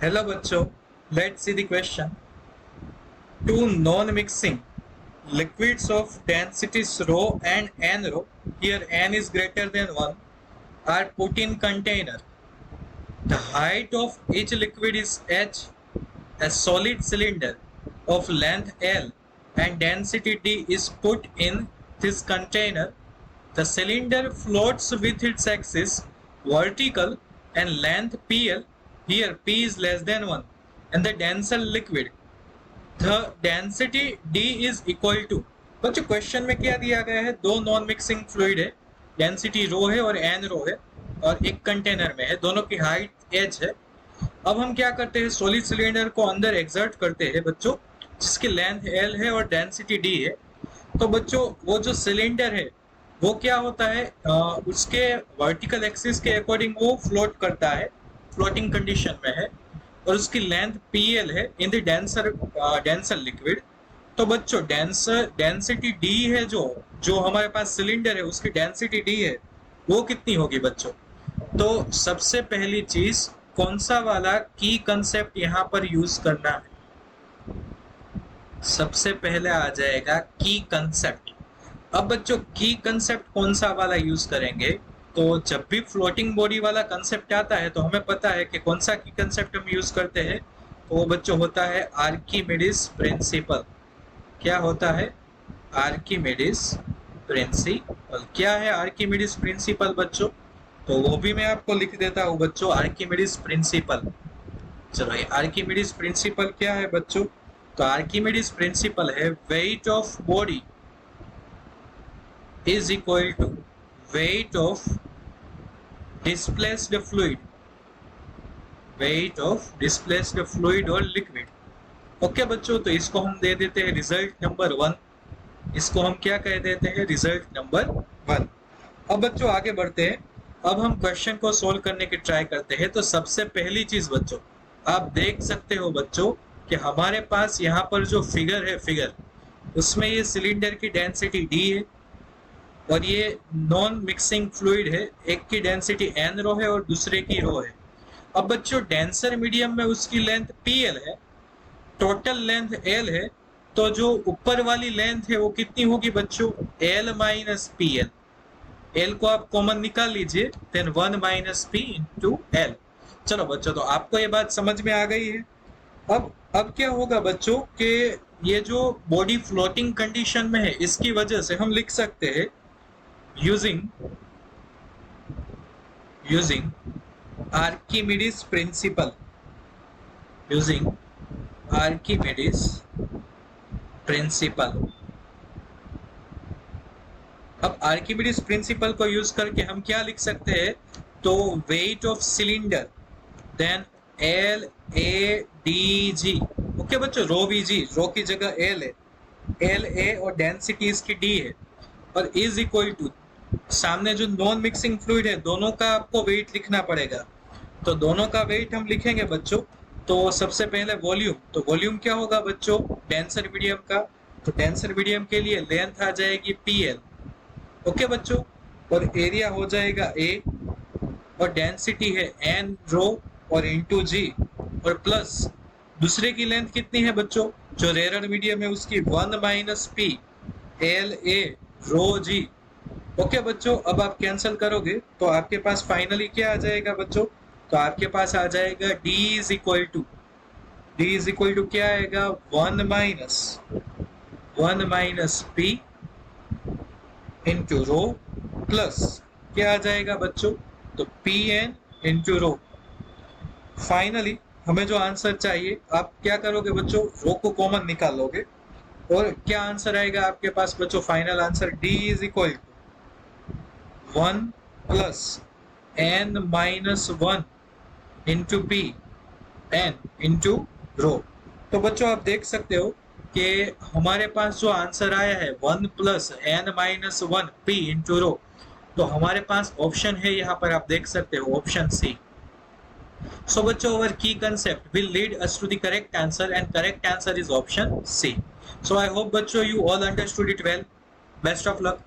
Hello बच्चों, let's see the question. Two non-mixing liquids of densities rho and n rho, here n is greater than 1, are put in container. The height of each liquid is h, a solid cylinder of length L and density D is put in this container. The cylinder floats with its axis vertical and length PL, here P is less than 1, and the denser liquid. The density D is equal to, बच्चों question में क्या दिया गया है, दो non mixing fluid है, density rho है और एन रो है और एक कंटेनर में है, दोनों की हाइट एच है। अब हम क्या करते हैं, सॉलिड सिलेंडर को अंदर एक्सर्ट करते हैं बच्चों, जिसकी लेंथ एल है और डेंसिटी डी है। तो बच्चों वो जो सिलेंडर है वो क्या होता है, उसके वर्टिकल एक्सिस के अकॉर्डिंग वो फ्लोट करता है, फ्लोटिंग कंडीशन में है, और उसकी लेंथ पीएल है इन द डेंसर लिक्विड। तो बच्चों डेंसिटी डी है, जो हमारे पास सिलेंडर है उसकी डेंसिटी डी है, वो कितनी होगी बच्चों? तो सबसे पहली चीज कौन सा वाला की कंसेप्ट यहाँ पर यूज करना है, सबसे पहले आ जाएगा की कंसेप्ट। अब बच्चों की कंसेप्ट कौन सा वाला यूज करेंगे, तो जब भी फ्लोटिंग बॉडी वाला कंसेप्ट आता है तो हमें पता है कि कौन सा की कंसेप्ट हम यूज करते हैं, तो वो बच्चों होता है आर्किमिडीज प्रिंसिपल। क्या होता है? Archimedes principal. क्या है आर्किमिडीज प्रिंसिपल बच्चों? तो वो भी मैं आपको लिख देता हूँ बच्चों, आर्किमिडीज प्रिंसिपल। चलो ये आर्किमिडीज प्रिंसिपल क्या है बच्चों? तो आर्किमिडीज प्रिंसिपल है weight of body is equal to weight of displaced fluid, weight of displaced fluid or liquid। Okay बच्चों, तो इसको हम दे देते हैं रिजल्ट नंबर 1, इसको हम क्या कह देते हैं, रिजल्ट नंबर 1। अब बच्चों आगे बढ़ते हैं, अब हम क्वेश्चन को सोल्व करने की ट्राई करते हैं। तो सबसे पहली चीज बच्चों आप देख सकते हो बच्चों कि हमारे पास यहाँ पर जो फिगर है, फिगर उसमें ये सिलेंडर की डेंसिटी डी है और ये नॉन मिक्सिंग फ्लूइड है, एक की डेंसिटी एन रो है और दूसरे की रो है। अब बच्चों डेंसर मीडियम में उसकी लेंथ पीएल है, टोटल लेंथ एल है, तो जो ऊपर वाली लेंथ है वो कितनी होगी बच्चों, L minus P L. L को आप कॉमन निकाल लीजिए, then 1 minus P into L. चलो बच्चों, तो आपको ये बात समझ में आ गई है। अब क्या होगा बच्चों कि ये जो बॉडी फ्लोटिंग कंडीशन में है, इसकी वजह से हम लिख सकते हैं using Archimedes principle, using Archimedes principle। अब आर्किमिडीज प्रिंसिपल को यूज करके हम क्या लिख सकते हैं, तो weight of cylinder then L A D G. Okay बच्चों, रो वी जी, रो की जगह एल है, एल ए और डेंसिटी इसकी डी है, और इज इक्वल टू सामने जो नॉन मिक्सिंग फ्लूइड है दोनों का आपको वेट लिखना पड़ेगा। तो दोनों का वेट हम लिखेंगे बच्चों, तो सबसे पहले वॉल्यूम, तो वॉल्यूम क्या होगा बच्चों, डेंसर मीडियम का, तो डेंसर मीडियम के लिए लेंथ आ जाएगी पीएल। ओके बच्चों, और एरिया हो जाएगा ए, और डेंसिटी है एन रो और इंटू जी, और प्लस दूसरे की लेंथ कितनी है बच्चों, जो रेयर मीडियम है उसकी 1 minus P L A rho G. Okay बच्चों, अब आप कैंसिल करोगे तो आपके पास फाइनली क्या आ जाएगा बच्चों, तो आपके पास आ जाएगा D इज इक्वल टू क्या आएगा, 1 minus P into rho plus क्या आ जाएगा बच्चों, तो P N into rho. Finally हमें जो आंसर चाहिए, आप क्या करोगे बच्चों, रो को कॉमन निकालोगे और क्या आंसर आएगा आपके पास बच्चों, final answer D is equal to 1 plus n minus 1 into P N into row. तो बच्चों आप देख सकते हो कि हमारे पास जो आंसर आया है 1 plus n minus 1 P into row, तो हमारे पास ऑप्शन है यहाँ पर, आप देख सकते हो ऑप्शन सी। So बच्चों, our key concept will lead us to the correct answer and correct answer is option C. So I hope बच्चों you all understood it well. Best of luck.